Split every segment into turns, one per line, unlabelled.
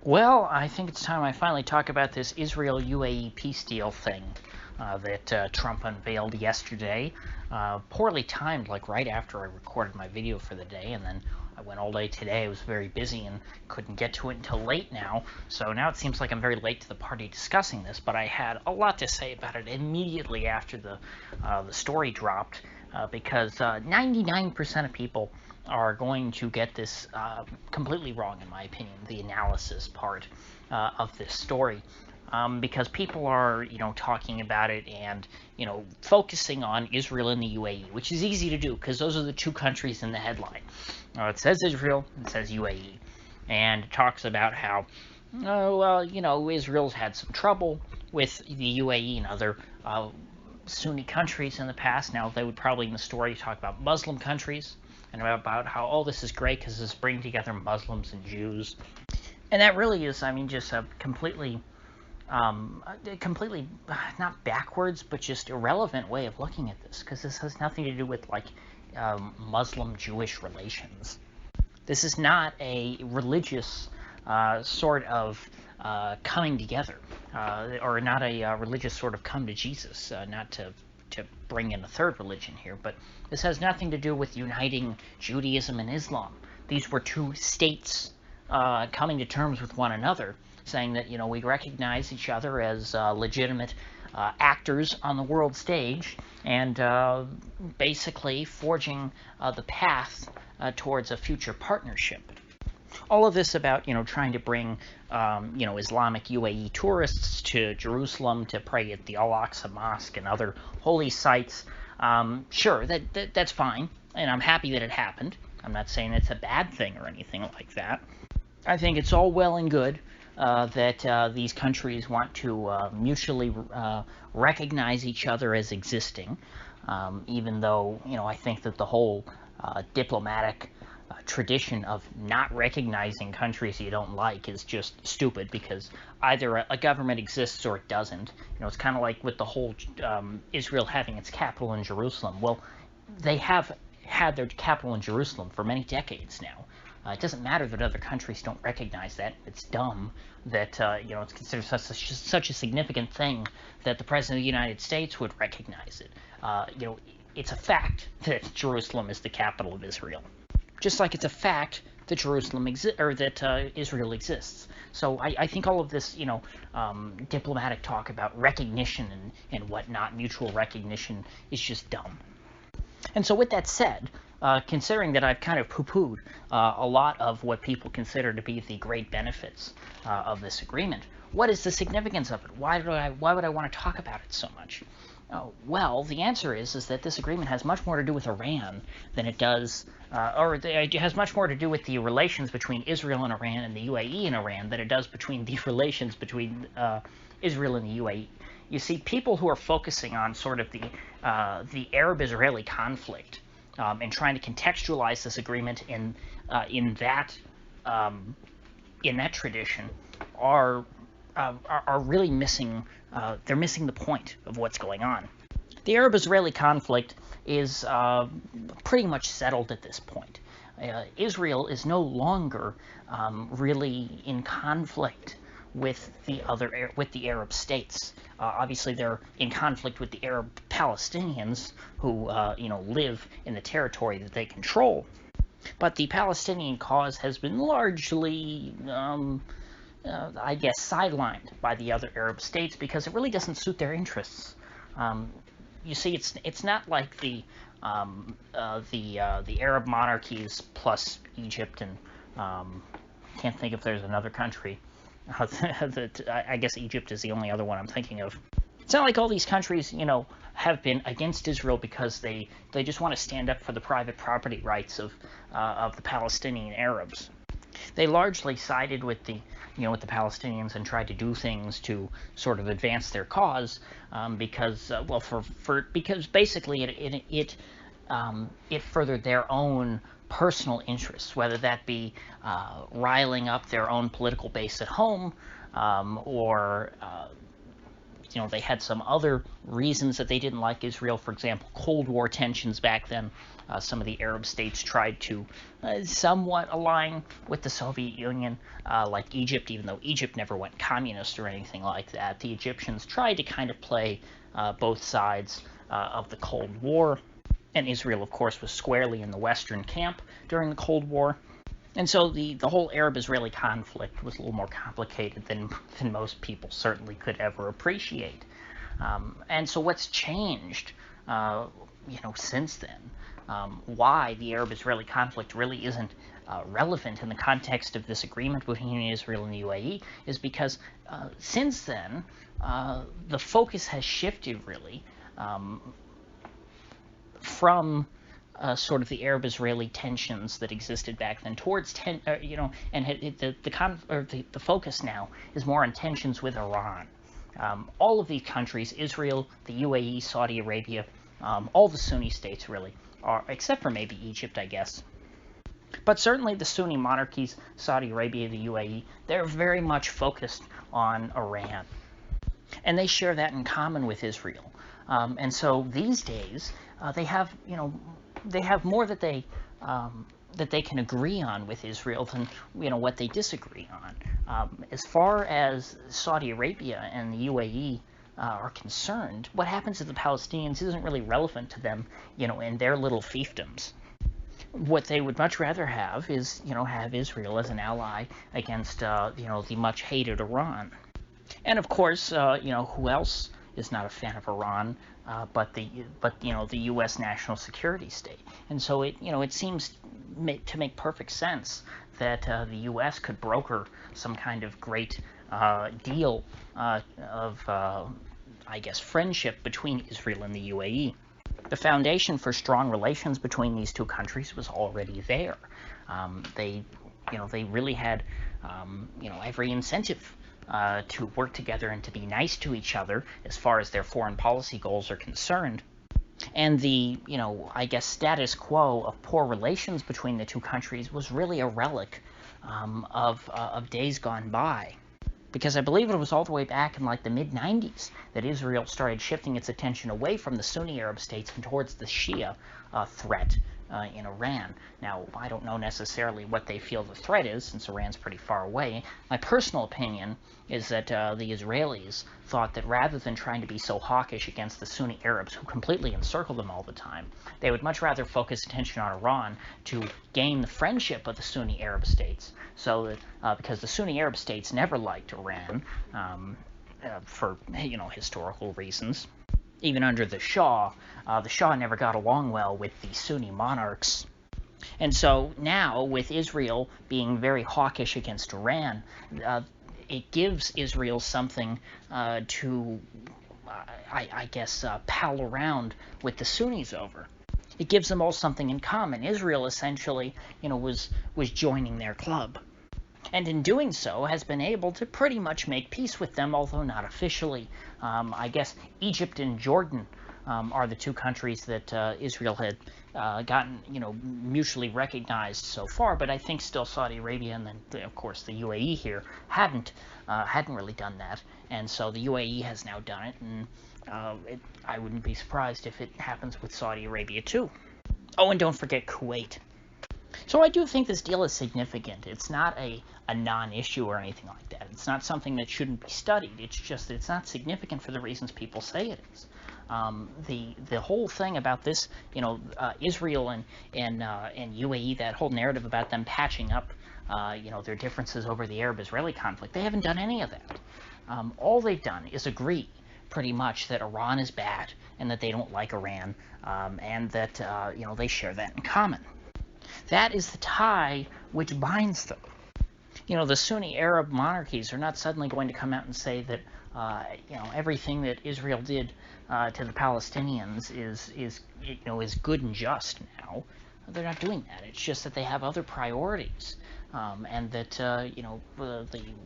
Well, I think it's time I finally talk about this Israel-UAE peace deal thing that Trump unveiled yesterday. Poorly timed, like right after I recorded my video for the day, and then I went all day today. I was very busy and couldn't get to it until late now. So now it seems like I'm very late to the party discussing this, but I had a lot to say about it immediately after the story dropped, because 99% of people are going to get this completely wrong, in my opinion, the analysis part of this story. Because people are, talking about it and, focusing on Israel and the UAE, which is easy to do because those are the two countries in the headline. It says Israel, it says UAE, and it talks about how, oh, well, Israel's had some trouble with the UAE and other Sunni countries in the past. Now, they would probably in the story talk about Muslim countries and about how all this is great because it's bringing together Muslims and Jews. And that really is, I mean, just a completely not backwards, but just irrelevant way of looking at this, because this has nothing to do with like Muslim-Jewish relations. This is not a religious sort of coming together, or not a religious sort of come to Jesus, not to bring in a third religion here, but this has nothing to do with uniting Judaism and Islam. These were two states coming to terms with one another, saying that, we recognize each other as legitimate actors on the world stage, and basically forging the path towards a future partnership. All of this about, trying to bring, Islamic UAE tourists to Jerusalem to pray at the Al-Aqsa Mosque and other holy sites. Sure, that's fine, and I'm happy that it happened. I'm not saying it's a bad thing or anything like that. I think it's all well and good that these countries want to mutually recognize each other as existing, even though, I think that the whole diplomatic tradition of not recognizing countries you don't like is just stupid, because either a government exists or it doesn't. It's kind of like with the whole Israel having its capital in Jerusalem. Well, they have had their capital in Jerusalem for many decades now. It doesn't matter that other countries don't recognize that. It's dumb that it's considered such a significant thing that the President of the United States would recognize it. It's a fact that Jerusalem is the capital of Israel, just like it's a fact that Israel exists. So I think all of this, diplomatic talk about recognition and whatnot, mutual recognition, is just dumb. And so with that said, considering that I've kind of poo-pooed a lot of what people consider to be the great benefits of this agreement, what is the significance of it? Why would I want to talk about it so much? Well, the answer is that this agreement has much more to do with Iran than it does, it has much more to do with the relations between Israel and Iran and the UAE and Iran than it does between the relations between Israel and the UAE. You see, people who are focusing on sort of the Arab-Israeli conflict and trying to contextualize this agreement in that tradition are really missing. They're missing the point of what's going on. The Arab-Israeli conflict is pretty much settled at this point. Israel is no longer really in conflict with the Arab states. Obviously, they're in conflict with the Arab Palestinians who live in the territory that they control. But the Palestinian cause has been largely, I guess, sidelined by the other Arab states because it really doesn't suit their interests. You see, it's not like the Arab monarchies plus Egypt and can't think if there's another country. I guess Egypt is the only other one I'm thinking of. It's not like all these countries, have been against Israel because they just want to stand up for the private property rights of the Palestinian Arabs. They largely sided with the Palestinians and tried to do things to sort of advance their cause because basically it furthered their own personal interests, whether that be riling up their own political base at home or they had some other reasons that they didn't like Israel. For example, Cold War tensions back then. Some of the Arab states tried to somewhat align with the Soviet Union, like Egypt, even though Egypt never went communist or anything like that. The Egyptians tried to kind of play both sides of the Cold War, and Israel, of course, was squarely in the Western camp during the Cold War. And so the whole Arab-Israeli conflict was a little more complicated than most people certainly could ever appreciate. And so what's changed, since then? Why the Arab-Israeli conflict really isn't relevant in the context of this agreement between Israel and the UAE is because since then, the focus has shifted really from sort of the Arab-Israeli tensions that existed back then towards the focus now is more on tensions with Iran. All of these countries, Israel, the UAE, Saudi Arabia, all the Sunni states really are, except for maybe Egypt, I guess. But certainly the Sunni monarchies, Saudi Arabia, the UAE, they're very much focused on Iran. And they share that in common with Israel. And so these days, they have more that they can agree on with Israel than what they disagree on. As far as Saudi Arabia and the UAE are concerned, what happens to the Palestinians isn't really relevant to them, in their little fiefdoms. What they would much rather have is, have Israel as an ally against, the much hated Iran. And of course, who else is not a fan of Iran, but the U.S. national security state. And so it seems to make perfect sense that the U.S. could broker some kind of great deal of friendship between Israel and the UAE. The foundation for strong relations between these two countries was already there. They really had, every incentive to work together and to be nice to each other as far as their foreign policy goals are concerned. And the, status quo of poor relations between the two countries was really a relic of days gone by. Because I believe it was all the way back in the mid-90s that Israel started shifting its attention away from the Sunni Arab states and towards the Shia threat in Iran. Now, I don't know necessarily what they feel the threat is, since Iran's pretty far away. My personal opinion is that the Israelis thought that rather than trying to be so hawkish against the Sunni Arabs, who completely encircle them all the time, they would much rather focus attention on Iran to gain the friendship of the Sunni Arab states. So that, because the Sunni Arab states never liked Iran for, historical reasons. Even under the Shah never got along well with the Sunni monarchs. And so now, with Israel being very hawkish against Iran, it gives Israel something to, pal around with the Sunnis over. It gives them all something in common. Israel essentially, was joining their club. And in doing so, has been able to pretty much make peace with them, although not officially. Egypt and Jordan are the two countries that Israel had gotten, mutually recognized so far. But I think still Saudi Arabia and then, of course, the UAE here hadn't really done that. And so the UAE has now done it, and I wouldn't be surprised if it happens with Saudi Arabia too. Oh, and don't forget Kuwait. So I do think this deal is significant. It's not a non-issue or anything like that. It's not something that shouldn't be studied. It's just that it's not significant for the reasons people say it is. The whole thing about this, Israel and UAE, that whole narrative about them patching up, their differences over the Arab-Israeli conflict, they haven't done any of that. All they've done is agree pretty much that Iran is bad and that they don't like Iran, and that they share that in common. That is the tie which binds them. The Sunni Arab monarchies are not suddenly going to come out and say that, everything that Israel did to the Palestinians is good and just now. They're not doing that. It's just that they have other priorities, and that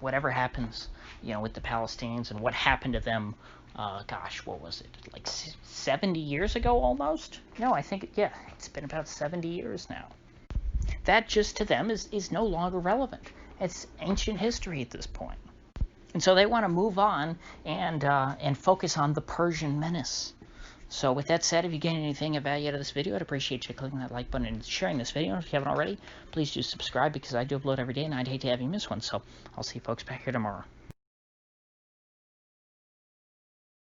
whatever happens, with the Palestinians and what happened to them. What was it? 70 years ago almost? No, I think it's been about 70 years now. That just to them is no longer relevant. It's ancient history at this point. And so they want to move on and focus on the Persian menace. So with that said, if you gain anything of value out of this video, I'd appreciate you clicking that like button and sharing this video. If you haven't already, please do subscribe because I do upload every day and I'd hate to have you miss one. So I'll see you folks back here tomorrow.